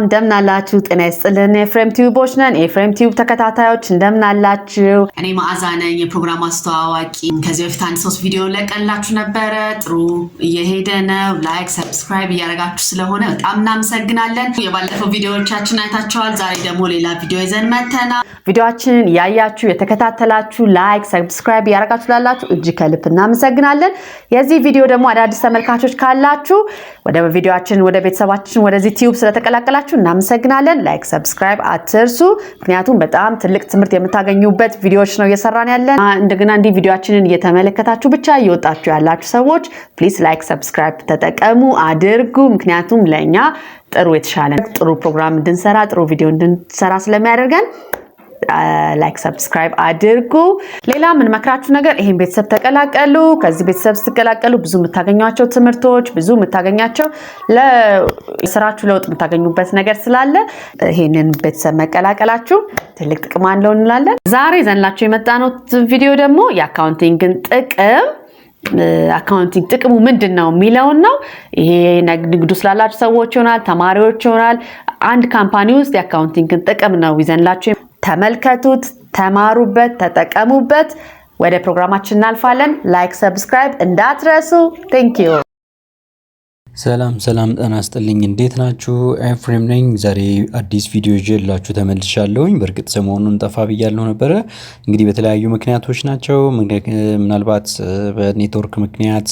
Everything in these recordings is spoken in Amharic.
እንደምን አላችሁ? ጤና ይስጥልን። EPHREM ቲዩቦች ነን። EPHREM ቲዩብ ተከታታዮች እንደምን አላችሁ? እኔ ማዕዛ ነኝ፣ የፕሮግራም አስተዋዋቂ። ከዚህ በፊት አንድ 3 ቪዲዮ ለቀላችሁ ነበረ። ጥሩ እየሄደ ነው። ላይክ ሰብስክራይብ እያደረጋችሁ ስለሆነ በጣም እናመሰግናለን። የባለፈው ቪዲዮዎቻችን አይታችኋል። ዛሬ ደግሞ ሌላ ቪዲዮ ይዘን መተናል። ቪዲዮአችንን ያያችሁ የተከታተላችሁ ላይክ ሰብስክራይብ እያደረጋችሁ ላላችሁ እጅግ ከልብ እናመሰግናለን። የዚህ ቪዲዮ ደግሞ አዳዲስ ተመልካቾች ካላችሁ ወደ ቪዲዮአችን ወደ ቤተሰባችን ወደዚህ ቲዩብ ስለተቀላቀላችሁ እናመሰግናለን። ላይክ ሰብስክራይብ አትርሱ፣ ምክንያቱም በጣም ትልቅ ትምህርት የምታገኙበት ቪዲዮዎች ነው እየሰራን ያለን። እንደገና እንዲህ ቪዲዮአችንን እየተመለከታችሁ ብቻ እየወጣችሁ ያላችሁ ሰዎች ፕሊዝ ላይክ ሰብስክራይብ ተጠቀሙ አድርጉ፣ ምክንያቱም ለኛ ጥሩ የተሻለ ጥሩ ፕሮግራም እንድንሰራ ጥሩ ቪዲዮ እንድንሰራ ስለሚያደርገን ላይክ ሰብስክራይብ አድርጉ። ሌላ ምን መክራችሁ ነገር ይሄን ቤተሰብ ተቀላቀሉ። ከዚህ ቤተሰብ ስትቀላቀሉ ብዙ የምታገኟቸው ትምህርቶች ብዙ የምታገኛቸው ለስራችሁ ለውጥ የምታገኙበት ነገር ስላለ ይሄንን ቤተሰብ መቀላቀላችሁ ትልቅ ጥቅም አለው እንላለን። ዛሬ ዘንላችሁ የመጣነው ቪዲዮ ደግሞ የአካውንቲንግን ጥቅም አካውንቲንግ ጥቅሙ ምንድነው የሚለው ነው። ይሄ ንግዱ ስላላችሁ ሰዎች ይሆናል፣ ተማሪዎች ይሆናል። አንድ ካምፓኒ ውስጥ የአካውንቲንግን ጥቅም ነው ይዘንላችሁ። ተመልከቱት፣ ተማሩበት፣ ተጠቀሙበት። ወደ ፕሮግራማችን እናልፋለን። ላይክ ሰብስክራይብ እንዳትረሱ። ቴንክ ዩ። ሰላም ጤና ይስጥልኝ። እንዴት ናችሁ? EPHREM ነኝ። ዛሬ አዲስ ቪዲዮ ይዤላችሁ ተመልሻለሁኝ። በርግጥ ሰሞኑን ጠፋ ብያለሁ ነበረ። እንግዲህ በተለያዩ ምክንያቶች ናቸው። ምናልባት በኔትወርክ ምክንያት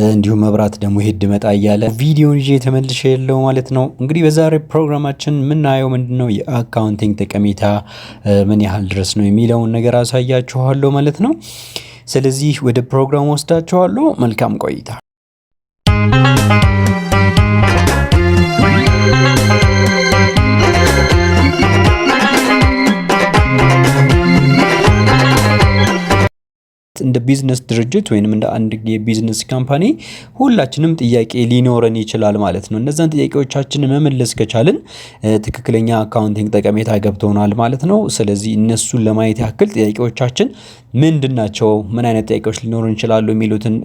እንዲሁም መብራት ደግሞ ሄድ መጣ እያለ ቪዲዮን ይዤ ተመልሼያለሁ ማለት ነው። እንግዲህ በዛሬ ፕሮግራማችን የምናየው ምንድነው የአካውንቲንግ ጠቀሜታ ምን ያህል ድረስ ነው የሚለውን ነገር አሳያችኋለሁ ማለት ነው። ስለዚህ ወደ ፕሮግራም ወስዳችኋለሁ። መልካም ቆይታ። እንደ ቢዝነስ ድርጅት ወይንም እንደ አንድ የቢዝነስ ካምፓኒ ሁላችንም ጥያቄ ሊኖረን ይችላል ማለት ነው። እነዛን ጥያቄዎቻችንን መመለስ ከቻልን ትክክለኛ አካውንቲንግ ጠቀሜታ ገብቶናል ማለት ነው። ስለዚህ እነሱን ለማየት ያክል ጥያቄዎቻችን ምንድናቸው፣ ምን አይነት ጥያቄዎች ሊኖሩን ይችላሉ የሚሉትን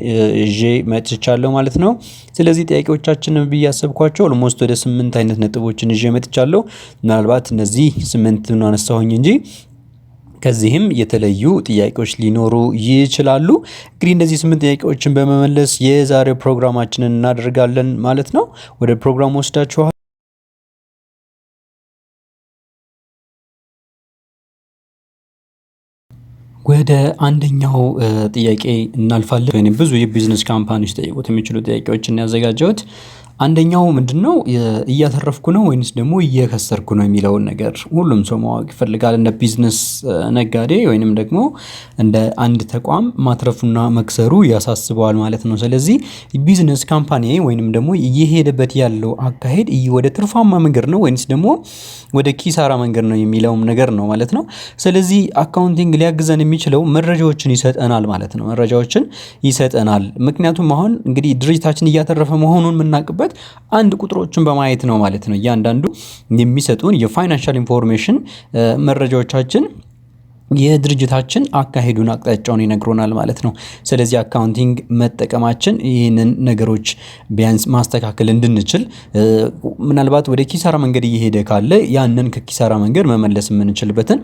እጄ መጥቻለሁ ማለት ነው። ስለዚህ ጥያቄዎቻችንን ብያሰብኳቸው ኦልሞስት ወደ 8 አይነት ነጥቦችን እጄ መጥቻለሁ። ምናልባት እነዚህ 8ን አነሳሁኝ እንጂ ከዚህም የተለዩ ጥያቄዎች ሊኖሩ ይችላሉ። እንግዲህ እነዚህ 8 ጥያቄዎችን በመመለስ የዛሬው ፕሮግራማችንን እናደርጋለን ማለት ነው። ወደ ፕሮግራሙ ወስዳችኋል። ወደ አንደኛው ጥያቄ እናልፋለን። ወይንም ብዙ የቢዝነስ ካምፓኒዎች ጠይቁት የሚችሉ ጥያቄዎችን ያዘጋጀሁት አንደኛው ምንድነው እያተረፍኩ ነው ወይንስ ደግሞ እየከሰርኩ ነው የሚለውን ነገር ሁሉም ሰው ማወቅ ይፈልጋል። እንደ ቢዝነስ ነጋዴ ወይንም ደግሞ እንደ አንድ ተቋም ማትረፉና መክሰሩ ያሳስበዋል ማለት ነው። ስለዚህ ቢዝነስ ካምፓኒ ወይንም ደግሞ እየሄደበት ያለው አካሄድ ወደ ትርፋማ መንገድ ነው ወይንስ ደግሞ ወደ ኪሳራ መንገድ ነው የሚለውም ነገር ነው ማለት ነው። ስለዚህ አካውንቲንግ ሊያግዘን የሚችለው መረጃዎችን ይሰጠናል ማለት ነው። መረጃዎችን ይሰጠናል። ምክንያቱም አሁን እንግዲህ ድርጅታችን እያተረፈ መሆኑን የምናውቅበት አንድ ቁጥሮችን በማየት ነው ማለት ነው። እያንዳንዱ የሚሰጡን የፋይናንሻል ኢንፎርሜሽን መረጃዎቻችን የድርጅታችን አካሄዱን አቅጣጫውን ይነግሩናል ማለት ነው። ስለዚህ አካውንቲንግ መጠቀማችን ይህንን ነገሮች ቢያንስ ማስተካከል እንድንችል ምናልባት ወደ ኪሳራ መንገድ እየሄደ ካለ ያንን ከኪሳራ መንገድ መመለስ የምንችልበትን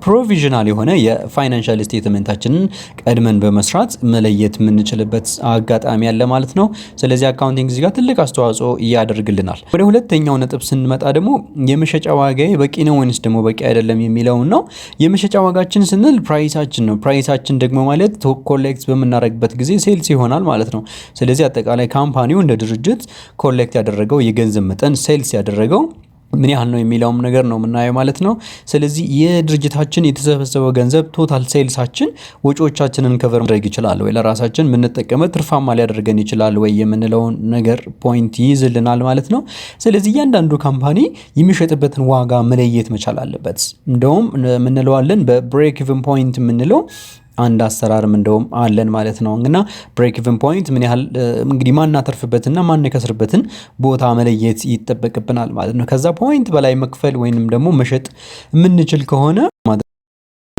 ፕሮቪዥናል የሆነ የፋይናንሻል ስቴትመንታችንን ቀድመን በመስራት መለየት የምንችልበት አጋጣሚ ያለ ማለት ነው። ስለዚህ አካውንቲንግ እዚህ ጋር ትልቅ አስተዋጽኦ ያደርግልናል። ወደ ሁለተኛው ነጥብ ስንመጣ ደግሞ የመሸጫ ዋጋዬ በቂ ነው ወይንስ ደግሞ በቂ አይደለም የሚለውን ነው። የመሸጫ ዋጋ ስንል ፕራይሳችን ነው። ፕራይሳችን ደግሞ ማለት ኮሌክት በመናረግበት ጊዜ ሴልስ ይሆናል ማለት ነው። ስለዚህ አጠቃላይ ካምፓኒው እንደ ድርጅት ኮሌክት ያደረገው የገንዘብ መጠን ሴልስ ያደረገው ምን ያህል ነው የሚለውም ነገር ነው የምናየው ማለት ነው። ስለዚህ የድርጅታችን የተሰበሰበው ገንዘብ ቶታል ሴልሳችን ወጪዎቻችንን ከቨር ማድረግ ይችላል ወይ፣ ለራሳችን የምንጠቀመው ትርፋማ ሊያደርገን ይችላል ወይ የምንለውን ነገር ፖይንት ይይዝልናል ማለት ነው። ስለዚህ እያንዳንዱ ካምፓኒ የሚሸጥበትን ዋጋ መለየት መቻል አለበት። እንደውም ምንለዋለን በብሬክ ኢቭን ፖይንት የምንለው አንድ አሰራርም እንደውም አለን ማለት ነው። እና ብሬክ ኢቭን ፖይንት ምን ያህል እንግዲህ ማናተርፍበትና ማንከስርበትን ቦታ መለየት ይጠበቅብናል ማለት ነው። ከዛ ፖይንት በላይ መክፈል ወይንም ደግሞ መሸጥ የምንችል ከሆነ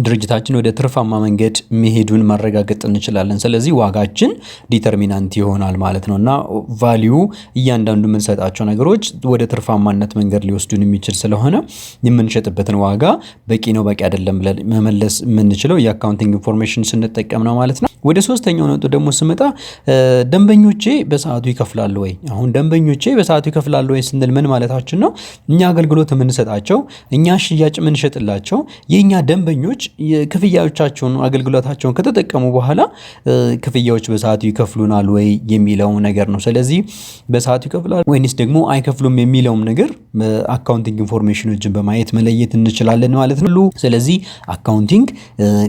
ድርጅታችን ወደ ትርፋማ መንገድ መሄዱን ማረጋገጥ እንችላለን። ስለዚህ ዋጋችን ዲተርሚናንት ይሆናል ማለት ነውና ቫልዩ እያንዳንዱ የምንሰጣቸው ነገሮች ወደ ትርፋማነት መንገድ ሊወስዱን የሚችል ስለሆነ የምንሸጥበትን ዋጋ በቂ ነው በቂ አይደለም ብለን መመለስ የምንችለው የአካውንቲንግ ኢንፎርሜሽን ስንጠቀም ነው ማለት ነው። ወደ ሶስተኛው ነጥብ ደግሞ ስመጣ ደንበኞቼ በሰዓቱ ይከፍላሉ ወይ? አሁን ደንበኞቼ በሰዓቱ ይከፍላሉ ወይ ስንል ምን ማለታችን ነው? እኛ አገልግሎት የምንሰጣቸው እኛ ሽያጭ የምንሸጥላቸው የኛ ደንበኞች ክፍያዎቻቸውን አገልግሎታቸውን ከተጠቀሙ በኋላ ክፍያዎች በሰዓቱ ይከፍሉናል ወይ የሚለው ነገር ነው። ስለዚህ በሰዓቱ ይከፍላሉ ወይስ ደግሞ አይከፍሉም የሚለው ነገር አካውንቲንግ ኢንፎርሜሽኖችን በማየት መለየት እንችላለን ማለት ነው። ስለዚህ አካውንቲንግ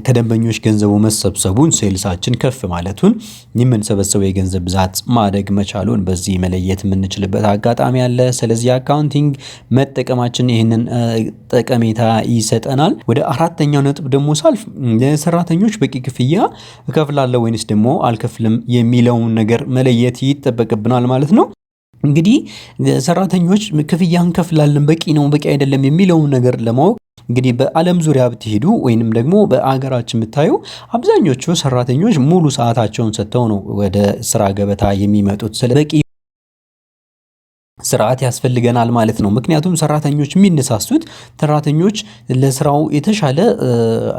ከደንበኞች ገንዘቡ መሰብሰቡን ሴልሳችን ከፍ ማለቱን የምንሰበሰበው የገንዘብ ብዛት ማደግ መቻሉን በዚህ መለየት የምንችልበት አጋጣሚ አለ። ስለዚህ አካውንቲንግ መጠቀማችን ይህንን ጠቀሜታ ይሰጠናል። ወደ አራተኛው ነጥብ ደግሞ ሳልፍ ለሰራተኞች በቂ ክፍያ እከፍላለሁ ወይስ ደግሞ አልከፍልም የሚለውን ነገር መለየት ይጠበቅብናል ማለት ነው። እንግዲህ ሰራተኞች ክፍያ እንከፍላለን በቂ ነው በቂ አይደለም የሚለውን ነገር ለማወቅ እንግዲህ በዓለም ዙሪያ ብትሄዱ ወይንም ደግሞ በአገራችን ብታዩ አብዛኞቹ ሰራተኞች ሙሉ ሰዓታቸውን ሰጥተው ነው ወደ ስራ ገበታ የሚመጡት። ስለበቂ ስርዓት ያስፈልገናል ማለት ነው። ምክንያቱም ሰራተኞች የሚነሳሱት ሰራተኞች ለስራው የተሻለ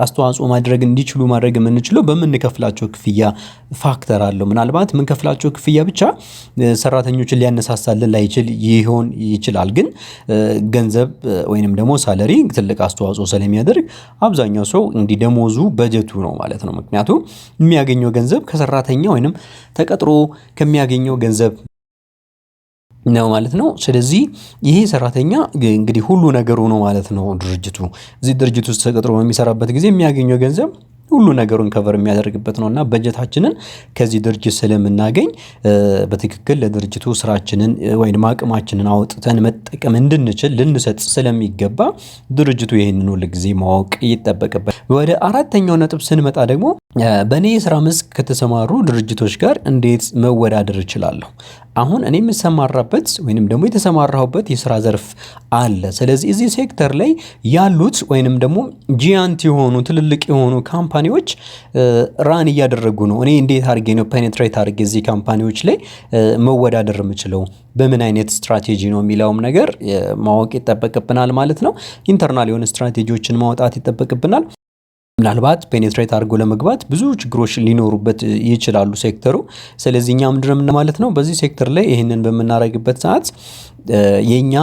አስተዋጽኦ ማድረግ እንዲችሉ ማድረግ የምንችለው በምንከፍላቸው ክፍያ ፋክተር አለው። ምናልባት የምንከፍላቸው ክፍያ ብቻ ሰራተኞችን ሊያነሳሳልን ላይችል ይሆን ይችላል። ግን ገንዘብ ወይንም ደግሞ ሳለሪ ትልቅ አስተዋጽኦ ስለሚያደርግ አብዛኛው ሰው እንዲህ ደሞዙ በጀቱ ነው ማለት ነው። ምክንያቱም የሚያገኘው ገንዘብ ከሰራተኛ ወይንም ተቀጥሮ ከሚያገኘው ገንዘብ ነው ማለት ነው። ስለዚህ ይሄ ሰራተኛ እንግዲህ ሁሉ ነገሩ ነው ማለት ነው። ድርጅቱ እዚህ ድርጅት ውስጥ ተቀጥሮ በሚሰራበት ጊዜ የሚያገኘው ገንዘብ ሁሉ ነገሩን ከቨር የሚያደርግበት ነውና በጀታችንን ከዚህ ድርጅት ስለምናገኝ በትክክል ለድርጅቱ ስራችንን ወይም አቅማችንን አውጥተን መጠቀም እንድንችል ልንሰጥ ስለሚገባ ድርጅቱ ይሄንን ሁሉ ጊዜ ማወቅ ይጠበቅበት። ወደ አራተኛው ነጥብ ስንመጣ ደግሞ በእኔ የስራ መስክ ከተሰማሩ ድርጅቶች ጋር እንዴት መወዳደር እችላለሁ? አሁን እኔ የምሰማራበት ወይንም ደግሞ የተሰማራሁበት የስራ ዘርፍ አለ። ስለዚህ እዚህ ሴክተር ላይ ያሉት ወይንም ደግሞ ጂያንት የሆኑ ትልልቅ የሆኑ ካምፓኒዎች ራን እያደረጉ ነው። እኔ እንዴት አድርጌ ነው ፔኔትሬት አድርጌ እዚህ ካምፓኒዎች ላይ መወዳደር የምችለው? በምን አይነት ስትራቴጂ ነው የሚለውም ነገር ማወቅ ይጠበቅብናል ማለት ነው። ኢንተርናል የሆነ ስትራቴጂዎችን ማውጣት ይጠበቅብናል። ምናልባት ፔኔትሬት አድርጎ ለመግባት ብዙ ችግሮች ሊኖሩበት ይችላሉ ሴክተሩ። ስለዚህ እኛ ምንድነው ማለት ነው በዚህ ሴክተር ላይ ይሄንን በመናረግበት ሰዓት የኛ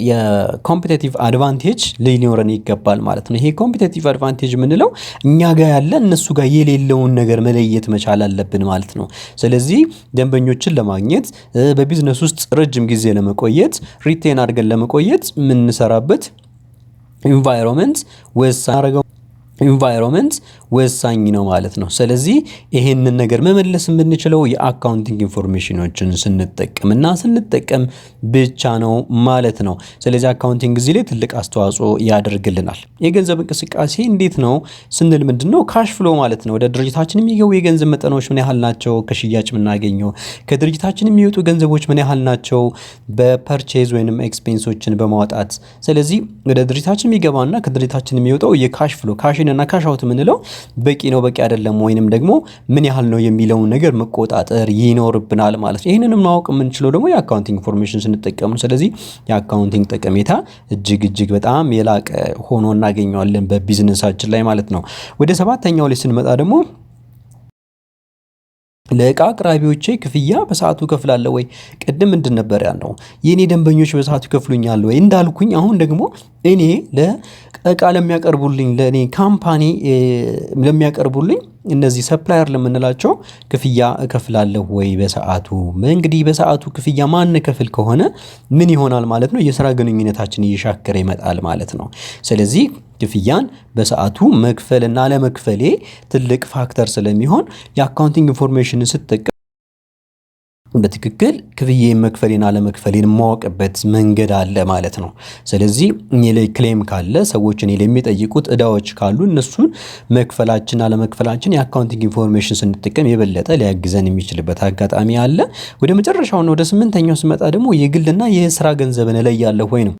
የኮምፒቲቲቭ አድቫንቴጅ ሊኖረን ይገባል ማለት ነው። ይሄ ኮምፒቲቲቭ አድቫንቴጅ ምንለው እኛ ጋር ያለ እነሱ ጋር የሌለውን ነገር መለየት መቻል አለብን ማለት ነው። ስለዚህ ደንበኞችን ለማግኘት በቢዝነስ ውስጥ ረጅም ጊዜ ለመቆየት ሪቴን አድርገን ለመቆየት የምንሰራበት ኢንቫይሮንመንት ወሳኝ ነው ማለት ነው። ስለዚህ ይሄንን ነገር መመለስ የምንችለው የአካውንቲንግ ኢንፎርሜሽኖችን ስንጠቀም ብቻ ነው ማለት ነው። ስለዚህ አካውንቲንግ እዚህ ላይ ትልቅ አስተዋጽኦ ያደርግልናል። የገንዘብ እንቅስቃሴ እንዴት ነው ስንል ምንድነው ካሽ ፍሎ ማለት ነው። ወደ ድርጅታችን የሚገቡ የገንዘብ መጠኖች ምን ያህል ናቸው? ከሽያጭ የምናገኘው ከድርጅታችን የሚወጡ ገንዘቦች ምን ያህል ናቸው? በፐርቼዝ ወይንም ኤክስፔንሶችን በማውጣት ስለዚህ ወደ ድርጅታችን የሚገባና ከድርጅታችን የሚወጣው የካሽ ፍሎ ካሽን እና ካሽ አውት የምንለው በቂ ነው በቂ አይደለም ወይንም ደግሞ ምን ያህል ነው የሚለውን ነገር መቆጣጠር ይኖርብናል ማለት ነው። ይሄንንም ማወቅ የምንችለው ደግሞ የአካውንቲንግ ኢንፎርሜሽን ስንጠቀም ነው። ስለዚህ የአካውንቲንግ ጠቀሜታ እጅግ በጣም የላቀ ሆኖ እናገኘዋለን በቢዝነሳችን ላይ ማለት ነው። ወደ ሰባተኛው ላይ ስንመጣ ደግሞ ለእቃ አቅራቢዎቼ ክፍያ በሰዓቱ ከፍላለሁ ወይ? ቅድም ምንድን ነበር ያልነው? የኔ ደንበኞች በሰዓቱ ከፍሉኛል ወይ እንዳልኩኝ፣ አሁን ደግሞ እኔ ለእቃ ለሚያቀርቡልኝ ለኔ ካምፓኒ ለሚያቀርቡልኝ እነዚህ ሰፕላየር ለምንላቸው ክፍያ እከፍላለሁ ወይ በሰዓቱ? እንግዲህ በሰዓቱ ክፍያ ማን ከፍል ከሆነ ምን ይሆናል ማለት ነው? የሥራ ግንኙነታችን እየሻከረ ይመጣል ማለት ነው። ስለዚህ ክፍያን በሰዓቱ መክፈልና አለመክፈሌ ትልቅ ፋክተር ስለሚሆን የአካውንቲንግ ኢንፎርሜሽንን ስትጠቀም በትክክል ክፍያዬን መክፈሌና አለመክፈሌን ማወቅበት መንገድ አለ ማለት ነው። ስለዚህ እኔ ላይ ክሌም ካለ ሰዎች እኔ ላይ የሚጠይቁት እዳዎች ካሉ እነሱን መክፈላችን አለመክፈላችን የአካውንቲንግ ኢንፎርሜሽን ስንጠቀም የበለጠ ሊያግዘን የሚችልበት አጋጣሚ አለ። ወደ መጨረሻው ነው ወደ 8ኛው ስመጣ ደግሞ የግልና የስራ ገንዘብን እለያለሁ ወይ ነው።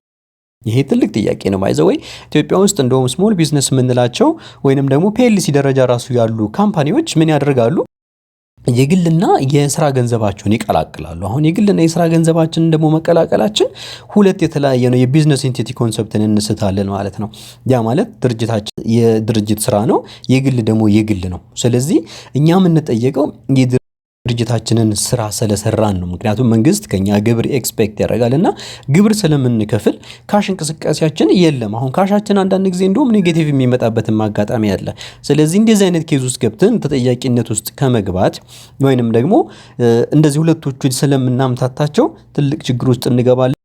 ይሄ ትልቅ ጥያቄ ነው። ባይዘወይ ኢትዮጵያ ውስጥ እንደውም ስሞል ቢዝነስ የምንላቸው ወይንም ደግሞ ፒኤልሲ ደረጃ ራሱ ያሉ ካምፓኒዎች ምን ያደርጋሉ? የግልና የስራ ገንዘባቸውን ይቀላቅላሉ። አሁን የግልና የስራ ገንዘባችንን ደግሞ መቀላቀላችን ሁለት የተለያየ ነው። የቢዝነስ ኢንቲቲ ኮንሰፕትን እንስታለን ማለት ነው። ያ ማለት ድርጅታችን የድርጅት ስራ ነው፣ የግል ደግሞ የግል ነው። ስለዚህ እኛ የምንጠየቀው ድርጅታችንን ስራ ስለሰራን ነው። ምክንያቱም መንግስት ከኛ ግብር ኤክስፔክት ያደርጋልና ግብር ስለምንከፍል ካሽ እንቅስቃሴያችን የለም። አሁን ካሻችን አንዳንድ ጊዜ እንደውም ኔጌቲቭ የሚመጣበት አጋጣሚ አለ። ስለዚህ እንደዚህ አይነት ኬዝ ውስጥ ገብተን ተጠያቂነት ውስጥ ከመግባት ወይንም ደግሞ እንደዚህ ሁለቶቹ ስለምናምታታቸው ትልቅ ችግር ውስጥ እንገባለን።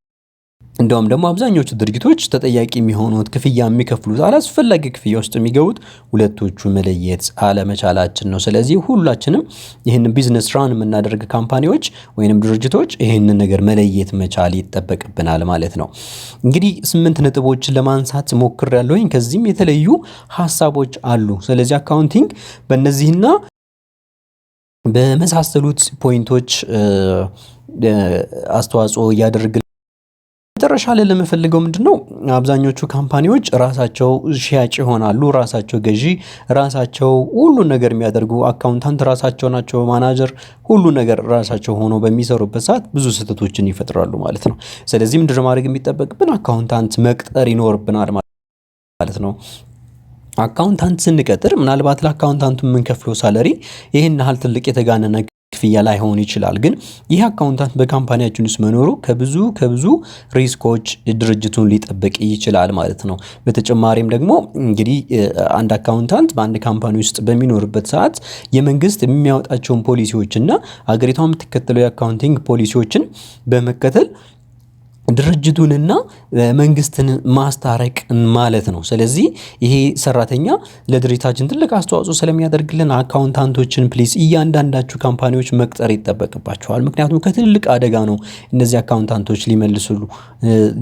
እንደውም ደግሞ አብዛኞቹ ድርጅቶች ተጠያቂ የሚሆኑት ክፍያ የሚከፍሉት አላስፈላጊ ክፍያ ውስጥ የሚገቡት ሁለቶቹ መለየት አለመቻላችን ነው። ስለዚህ ሁላችንም ይህንን ቢዝነስ ራን የምናደርግ ካምፓኒዎች ወይንም ድርጅቶች ይህንን ነገር መለየት መቻል ይጠበቅብናል ማለት ነው። እንግዲህ 8 ነጥቦችን ለማንሳት ሞክሬያለሁኝ። ከዚህም የተለዩ ሀሳቦች አሉ። ስለዚህ አካውንቲንግ በእነዚህና በመሳሰሉት ፖይንቶች አስተዋጽኦ ያደርጋል። መጨረሻ ላይ ለምፈልገው ምንድነው አብዛኞቹ ካምፓኒዎች ራሳቸው ሻጭ ይሆናሉ፣ ራሳቸው ገዢ፣ ራሳቸው ሁሉ ነገር የሚያደርጉ አካውንታንት ራሳቸው ናቸው፣ ማናጀር ሁሉ ነገር ራሳቸው ሆኖ በሚሰሩበት ሰዓት ብዙ ስህተቶችን ይፈጥራሉ ማለት ነው። ስለዚህ ምንድነው ማድረግ የሚጠበቅብን? አካውንታንት መቅጠር ይኖርብናል ማለት ነው። አካውንታንት ስንቀጥር ምናልባት ለአካውንታንቱ የምንከፍለው ሳለሪ ይሄን ያህል ትልቅ የተጋነነ ክፍያ ላይሆን ይችላል። ግን ይህ አካውንታንት በካምፓኒያችን ውስጥ መኖሩ ከብዙ ሪስኮች ድርጅቱን ሊጠብቅ ይችላል ማለት ነው። በተጨማሪም ደግሞ እንግዲህ አንድ አካውንታንት በአንድ ካምፓኒ ውስጥ በሚኖርበት ሰዓት የመንግስት የሚያወጣቸውን ፖሊሲዎችና ሀገሪቷ የምትከተለው የአካውንቲንግ ፖሊሲዎችን በመከተል ድርጅቱንና መንግስትን ማስታረቅ ማለት ነው። ስለዚህ ይሄ ሰራተኛ ለድርጅታችን ትልቅ አስተዋጽኦ ስለሚያደርግልን አካውንታንቶችን ፕሊዝ እያንዳንዳችሁ ካምፓኒዎች መቅጠር ይጠበቅባችኋል። ምክንያቱም ከትልቅ አደጋ ነው እነዚህ አካውንታንቶች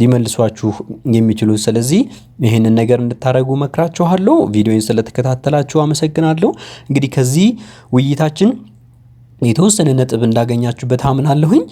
ሊመልሷችሁ የሚችሉት። ስለዚህ ይህንን ነገር እንድታደርጉ መክራችኋለሁ። ቪዲዮን ስለተከታተላችሁ አመሰግናለሁ። እንግዲህ ከዚህ ውይይታችን የተወሰነ ነጥብ እንዳገኛችሁበት አምናለሁኝ።